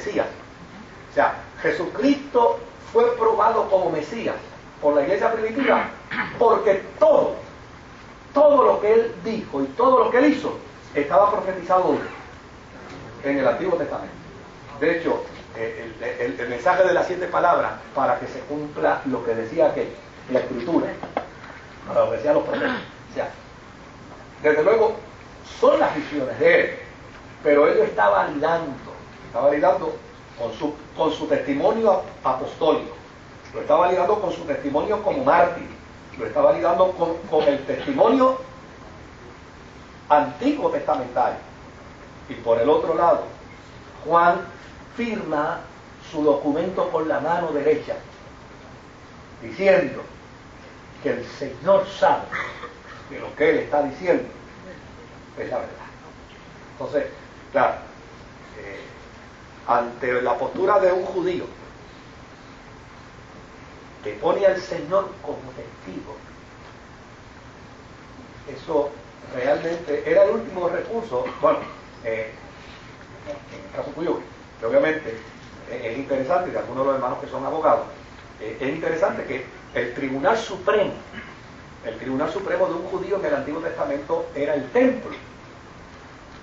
Mesías. O sea, Jesucristo fue probado como Mesías por la iglesia primitiva porque todo lo que él dijo y todo lo que él hizo estaba profetizado en el Antiguo Testamento. De hecho, el mensaje de las 7 palabras, para que se cumpla lo que decía que la Escritura, para lo que decían los profetas. O sea, desde luego, son las visiones de él, pero él lo está validando con su testimonio apostólico, lo está validando con su testimonio como mártir, lo está validando con el testimonio antiguo testamentario. Y por el otro lado, Juan firma su documento con la mano derecha, diciendo que el Señor sabe que lo que él está diciendo es la verdad. Entonces, claro, ante la postura de un judío que pone al Señor como testigo, eso realmente era el último recurso. Bueno, en el caso tuyo, que obviamente es interesante, y de algunos de los hermanos que son abogados, es interesante que el Tribunal Supremo de un judío en el Antiguo Testamento era el templo.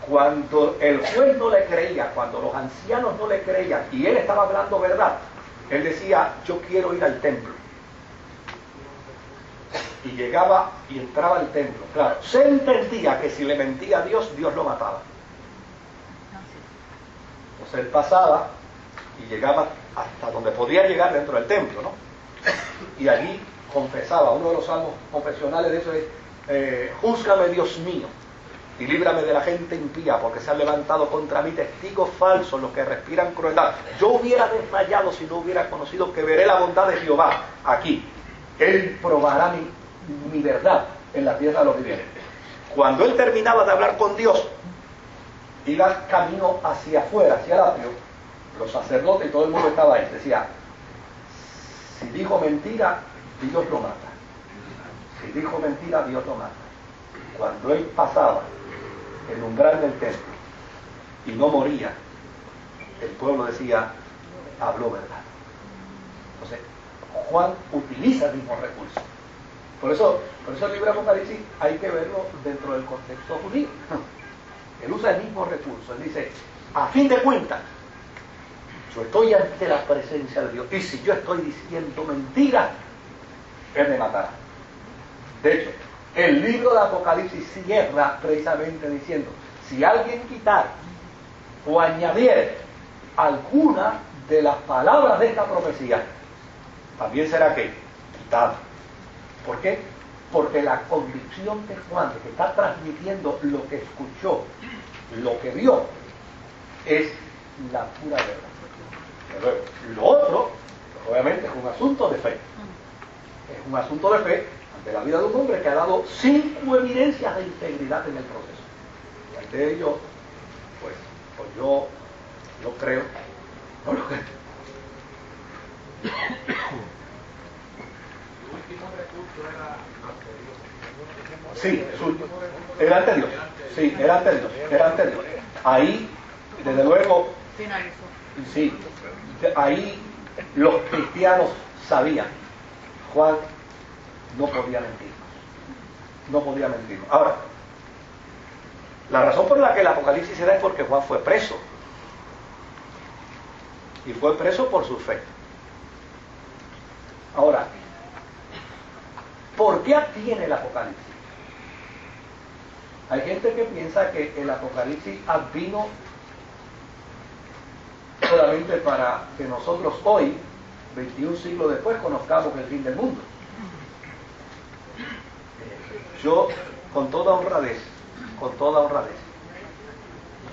Cuando el juez no le creía, cuando los ancianos no le creían y él estaba hablando verdad, él decía: yo quiero ir al templo. Y llegaba y entraba al templo. Claro, se entendía que si le mentía a Dios, Dios lo mataba. Entonces él pasaba y llegaba hasta donde podía llegar dentro del templo, ¿no? Y allí confesaba. Uno de los salmos confesionales de eso es: júzgame, Dios mío, y líbrame de la gente impía, porque se han levantado contra mí testigos falsos, los que respiran crueldad. Yo hubiera desmayado si no hubiera conocido que veré la bondad de Jehová aquí. Él probará mi verdad en la tierra de los vivientes. Cuando él terminaba de hablar con Dios, iba camino hacia afuera, hacia el atrio, los sacerdotes y todo el mundo estaba ahí. Decía: si dijo mentira, Dios lo mata. Si dijo mentira, Dios lo mata. Cuando él pasaba el umbral del templo y no moría, el pueblo decía: habló verdad. Entonces, Juan utiliza el mismo recurso. Por eso el libro de Apocalipsis hay que verlo dentro del contexto judío. Él usa el mismo recurso. Él dice: a fin de cuentas, yo estoy ante la presencia de Dios, y si yo estoy diciendo mentira, Él me matará. De hecho, el libro de Apocalipsis cierra precisamente diciendo: si alguien quitara o añadiera alguna de las palabras de esta profecía, también será ¿qué? Quitado. ¿Por qué? Porque la convicción de Juan, de que está transmitiendo lo que escuchó, lo que vio, es la pura verdad. Pero lo otro, obviamente, es un asunto de fe. Es un asunto de fe ante la vida de un hombre que ha dado 5 evidencias de integridad en el proceso. Y ante ello, pues yo creo, no lo creo. Sí, era ante Dios. Sí, era ante Dios. Ahí, desde luego, sí, ahí los cristianos sabían: Juan no podía mentir. No podía mentir. Ahora, la razón por la que el Apocalipsis se da es porque Juan fue preso. Y fue preso por su fe. Ahora, ¿por qué atiene el Apocalipsis? Hay gente que piensa que el Apocalipsis vino solamente para que nosotros hoy, 21 siglos después, conozcamos el fin del mundo. Yo, con toda honradez,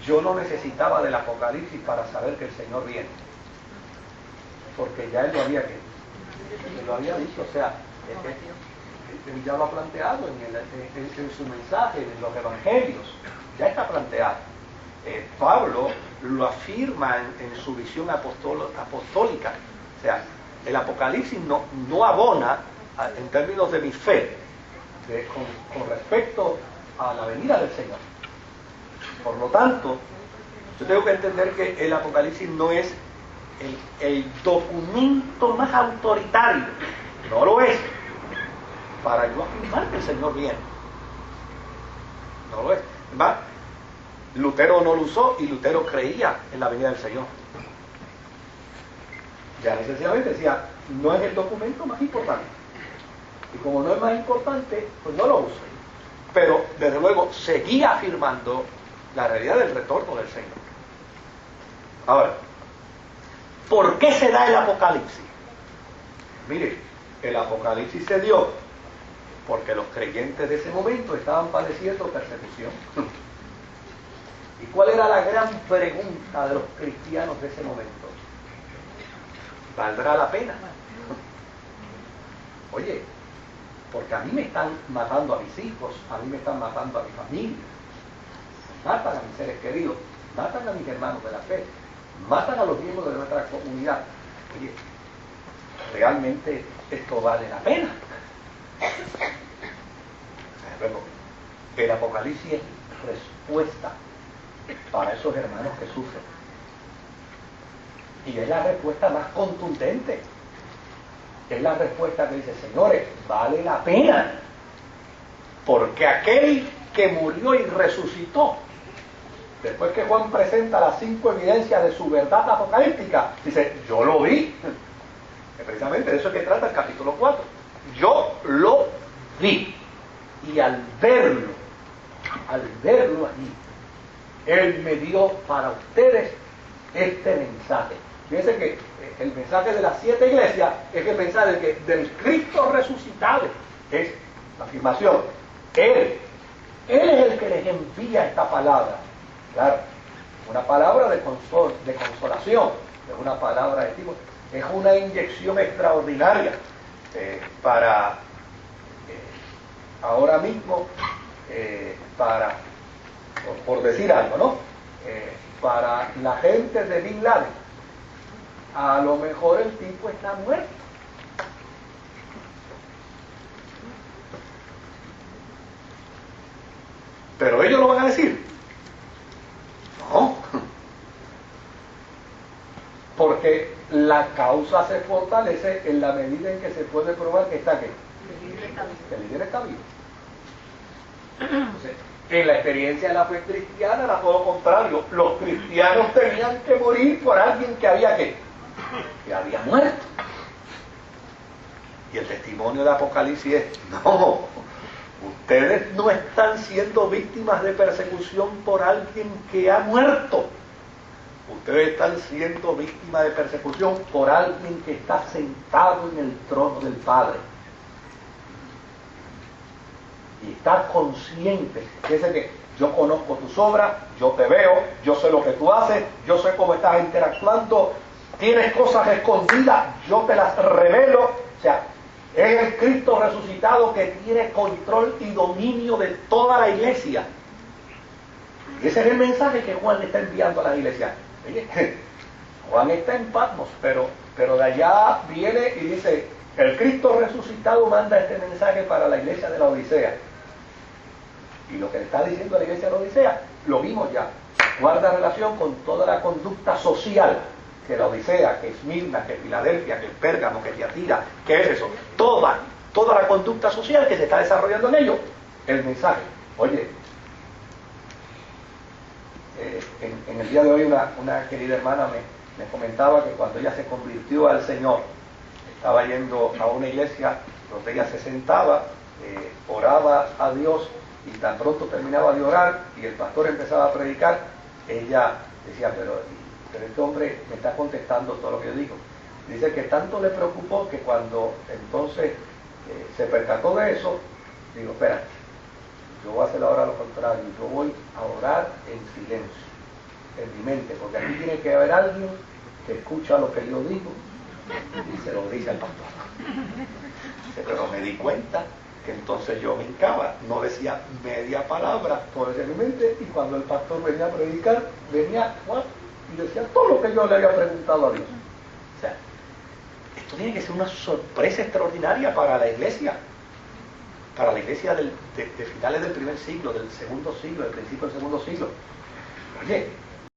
yo no necesitaba del Apocalipsis para saber que el Señor viene, porque ya Él lo había dicho. O sea, Él ya lo ha planteado en su mensaje, en los evangelios, ya está planteado. Pablo lo afirma en su visión apostólica. O sea, el Apocalipsis no abona en términos de mi fe con respecto a la venida del Señor. Por lo tanto, Yo tengo que entender que el Apocalipsis no es el documento más autoritario, no lo es, para yo afirmar que el Señor viene. No lo es. ¿Va? Lutero no lo usó y Lutero creía en la venida del Señor. Ya sencillamente decía, no es el documento más importante. Y como no es más importante, pues no lo uso. Pero desde luego seguía afirmando la realidad del retorno del Señor. Ahora, ¿por qué se da el Apocalipsis? Mire, el Apocalipsis se dio porque los creyentes de ese momento estaban padeciendo persecución. ¿Y cuál era la gran pregunta de los cristianos de ese momento? ¿Valdrá la pena? Oye, porque a mí me están matando a mis hijos, a mí me están matando a mi familia, matan a mis seres queridos, matan a mis hermanos de la fe, matan a los miembros de nuestra comunidad. Oye, ¿realmente esto vale la pena? Luego, el Apocalipsis es respuesta para esos hermanos que sufren. Y es la respuesta más contundente. Es la respuesta que dice, señores, vale la pena. Porque aquel que murió y resucitó, después que Juan presenta las 5 evidencias de su verdad apocalíptica, dice, yo lo vi. Precisamente de eso es que trata el capítulo 4. Yo lo vi. Y al verlo allí, Él me dio para ustedes este mensaje. Fíjense que el mensaje de las 7 iglesias es el mensaje del Cristo resucitado. Es la afirmación. Él es el que les envía esta palabra. Claro, una palabra de consolación, es una palabra de tipo, es una inyección extraordinaria para ahora mismo, por decir algo, ¿no? Para la gente de Bin Laden, a lo mejor el tipo está muerto. Pero ellos lo van a decir. No. Porque la causa se fortalece en la medida en que se puede probar que está ¿qué? Que el líder está vivo. Entonces, en la experiencia de la fe cristiana era todo lo contrario. Los cristianos tenían que morir por alguien que había ¿qué? Que había muerto. Y el testimonio de Apocalipsis es, no, ustedes no están siendo víctimas de persecución por alguien que ha muerto. Ustedes están siendo víctimas de persecución por alguien que está sentado en el trono del Padre. Y está consciente. Fíjense que yo conozco tus obras, yo te veo, yo sé lo que tú haces, yo sé cómo estás interactuando, tienes cosas escondidas, yo te las revelo. O sea, es el Cristo resucitado que tiene control y dominio de toda la iglesia. Y ese es el mensaje que Juan le está enviando a las iglesias. Juan está en Patmos, pero de allá viene y dice, el Cristo resucitado manda este mensaje para la iglesia de la Odisea. Y lo que le está diciendo a la iglesia de la Odisea, lo vimos ya. Guarda relación con toda la conducta social que la Odisea, que Esmirna, que Filadelfia, que Pérgamo, que Tiatira, que es eso. Toda la conducta social que se está desarrollando en ellos, el mensaje. Oye, en el día de hoy una querida hermana me comentaba que cuando ella se convirtió al Señor, estaba yendo a una iglesia donde ella se sentaba, oraba a Dios, y tan pronto terminaba de orar y el pastor empezaba a predicar, ella decía, pero este hombre me está contestando todo lo que yo digo. Dice que tanto le preocupó que cuando entonces se percató de eso, digo, espérate, yo voy a hacer ahora lo contrario, yo voy a orar en silencio, en mi mente, porque aquí tiene que haber alguien que escucha lo que yo digo y se lo dice al pastor. Dice, pero me di cuenta que entonces yo me hincaba, no decía media palabra, todo eso en mi mente, y cuando el pastor venía a predicar, venía y decía todo lo que yo le había preguntado a Dios. O sea, esto tiene que ser una sorpresa extraordinaria para la iglesia de finales del primer siglo, del segundo siglo, del principio del segundo siglo. Oye,